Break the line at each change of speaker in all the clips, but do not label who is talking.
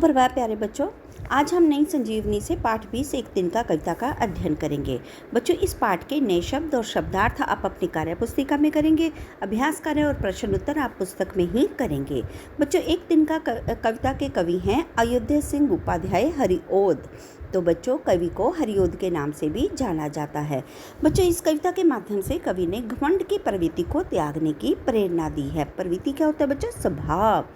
सुप्रभात प्यारे बच्चों। आज हम नई संजीवनी से पाठ 20 एक दिन का कविता का अध्ययन करेंगे। बच्चों, इस पाठ के नए शब्द और शब्दार्थ आप अपनी कार्य पुस्तिका में करेंगे। अभ्यास कार्य और प्रश्न उत्तर आप पुस्तक में ही करेंगे। बच्चों, एक दिन का कविता के कवि हैं अयोध्या सिंह उपाध्याय हरिओद। तो बच्चों, कवि को हरिओद के नाम से भी जाना जाता है। बच्चों, इस कविता के माध्यम से कवि ने घमंड की प्रवृत्ति को त्यागने की प्रेरणा दी है। प्रवृत्ति क्या होता है बच्चों? स्वभाव,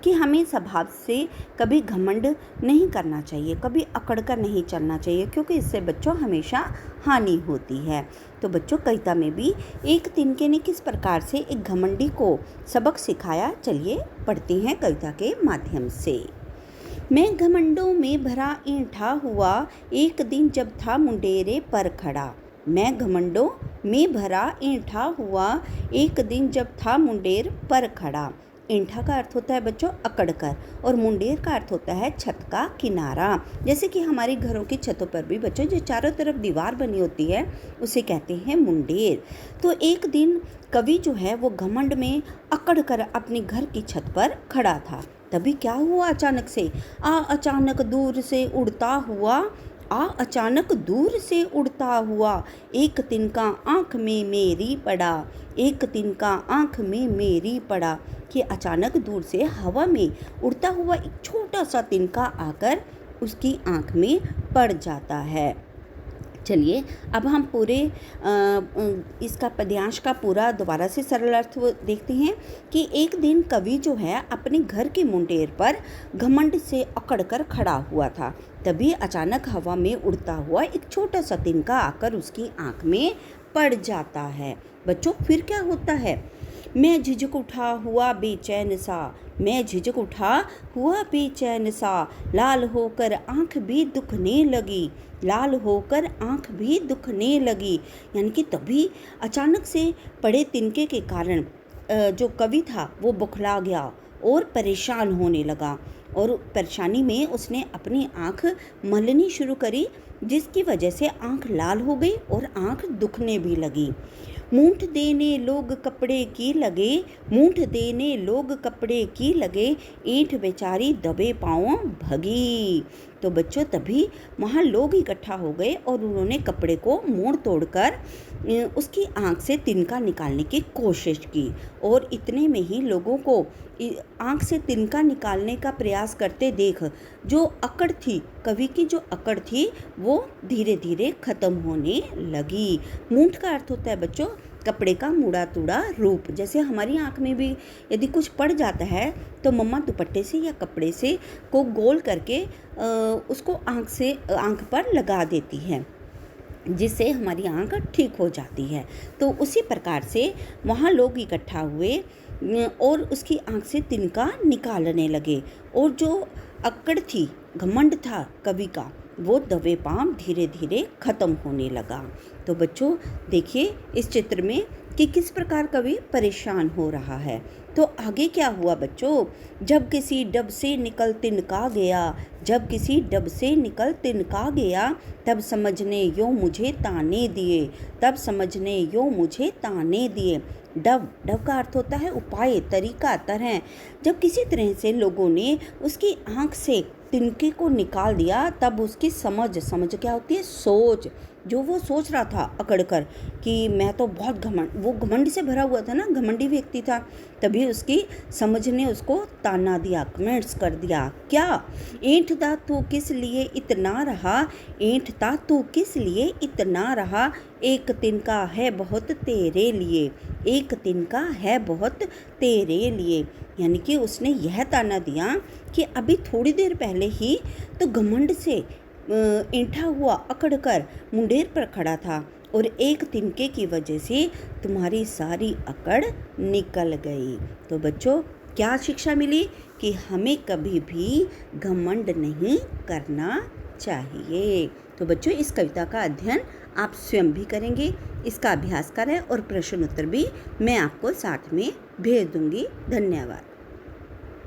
कि हमें स्वभाव से कभी घमंड नहीं करना चाहिए, कभी अकड़ कर नहीं चलना चाहिए, क्योंकि इससे बच्चों हमेशा हानि होती है। तो बच्चों, कविता में भी एक तिनके ने किस प्रकार से एक घमंडी को सबक सिखाया, चलिए पढ़ते हैं कविता के माध्यम से। मैं घमंडों में भरा ऐंठा हुआ, एक दिन जब था मुंडेरे पर खड़ा। मैं घमंडों में भरा ऐंठा हुआ, एक दिन जब था मुंडेर पर खड़ा। ऐंठा का अर्थ होता है बच्चों अकड़ कर, और मुंडेर का अर्थ होता है छत का किनारा। जैसे कि हमारे घरों की छतों पर भी बच्चों जो चारों तरफ दीवार बनी होती है उसे कहते हैं मुंडेर। तो एक दिन कवि जो है वो घमंड में अकड़ कर अपने घर की छत पर खड़ा था। तभी क्या हुआ? अचानक से अचानक दूर से उड़ता हुआ अचानक दूर से उड़ता हुआ एक तिनका आँख में मेरी पड़ा। एक तिनका आँख में मेरी पड़ा, कि अचानक दूर से हवा में उड़ता हुआ एक छोटा सा तिनका आकर उसकी आँख में पड़ जाता है। चलिए अब हम पूरे इसका पद्यांश का पूरा दोबारा से सरल अर्थ देखते हैं कि एक दिन कवि जो है अपने घर के मुंडेर पर घमंड से अकड़ कर खड़ा हुआ था। तभी अचानक हवा में उड़ता हुआ एक छोटा सा तिनका आकर उसकी आँख में पड़ जाता है। बच्चों, फिर क्या होता है? मैं झिझक उठा हुआ बेचैन सा, मैं झिझक उठा हुआ बेचैन सा, लाल होकर आँख भी दुखने लगी, लाल होकर आँख भी दुखने लगी। यानी कि तभी अचानक से पड़े तिनके के कारण जो कवि था वो बुखला गया और परेशान होने लगा, और परेशानी में उसने अपनी आँख मलनी शुरू करी, जिसकी वजह से आँख लाल हो गई और आँख दुखने भी लगी। मूठ देने लोग कपड़े की लगे, मूठ देने लोग कपड़े की लगे, ईंट बेचारी दबे पाँव भगी। तो बच्चों, तभी वहाँ लोग इकट्ठा हो गए और उन्होंने कपड़े को मोड़ तोड़कर उसकी आँख से तिनका निकालने की कोशिश की, और इतने में ही लोगों को आँख से तिनका निकालने का प्रयास करते देख जो अकड़ थी, कवि की जो अकड़ थी, वो धीरे धीरे खत्म होने लगी। मूठ का अर्थ होता है बच्चों कपड़े का मुड़ा तुड़ा रूप। जैसे हमारी आँख में भी यदि कुछ पड़ जाता है तो मम्मा दुपट्टे से या कपड़े से को गोल करके उसको आँख पर लगा देती है, जिससे हमारी आँख ठीक हो जाती है। तो उसी प्रकार से वहाँ लोग इकट्ठा हुए और उसकी आँख से तिनका निकालने लगे, और जो अक्कड़ थी, घमंड था कवि का, वो दबे पाँव धीरे धीरे खत्म होने लगा। तो बच्चों देखिए इस चित्र में कि किस प्रकार कवि परेशान हो रहा है। तो आगे क्या हुआ बच्चों? जब किसी डब से निकल तिनका गया, जब किसी डब से निकल तिनका गया, तब समझने यो मुझे ताने दिए, तब समझने यो मुझे ताने दिए। डब का अर्थ होता है उपाय, तरीका, तरह। जब किसी तरह से लोगों ने उसकी आँख से तिनके को निकाल दिया, तब उसकी समझ क्या होती है? सोच। जो वो सोच रहा था अकड़ कर कि मैं तो बहुत वो घमंड से भरा हुआ था ना, घमंडी व्यक्ति था, तभी उसकी समझ ने उसको ताना दिया, कमेंट्स कर दिया। क्या? ऐंठता तू किस लिए इतना रहा, ऐंठता तू किस लिए इतना रहा, एक तिनका है बहुत तेरे लिए, एक तिनका है बहुत तेरे लिए। यानी कि उसने यह ताना दिया कि अभी थोड़ी देर पहले ही तो घमंड से ऐंठा हुआ अकड़ कर मुंडेर पर खड़ा था, और एक तिनके की वजह से तुम्हारी सारी अकड़ निकल गई। तो बच्चों, क्या शिक्षा मिली? कि हमें कभी भी घमंड नहीं करना चाहिए। तो बच्चों, इस कविता का अध्ययन आप स्वयं भी करेंगे। इसका अभ्यास करें और प्रश्न उत्तर भी मैं आपको साथ में भेज दूंगी। धन्यवाद।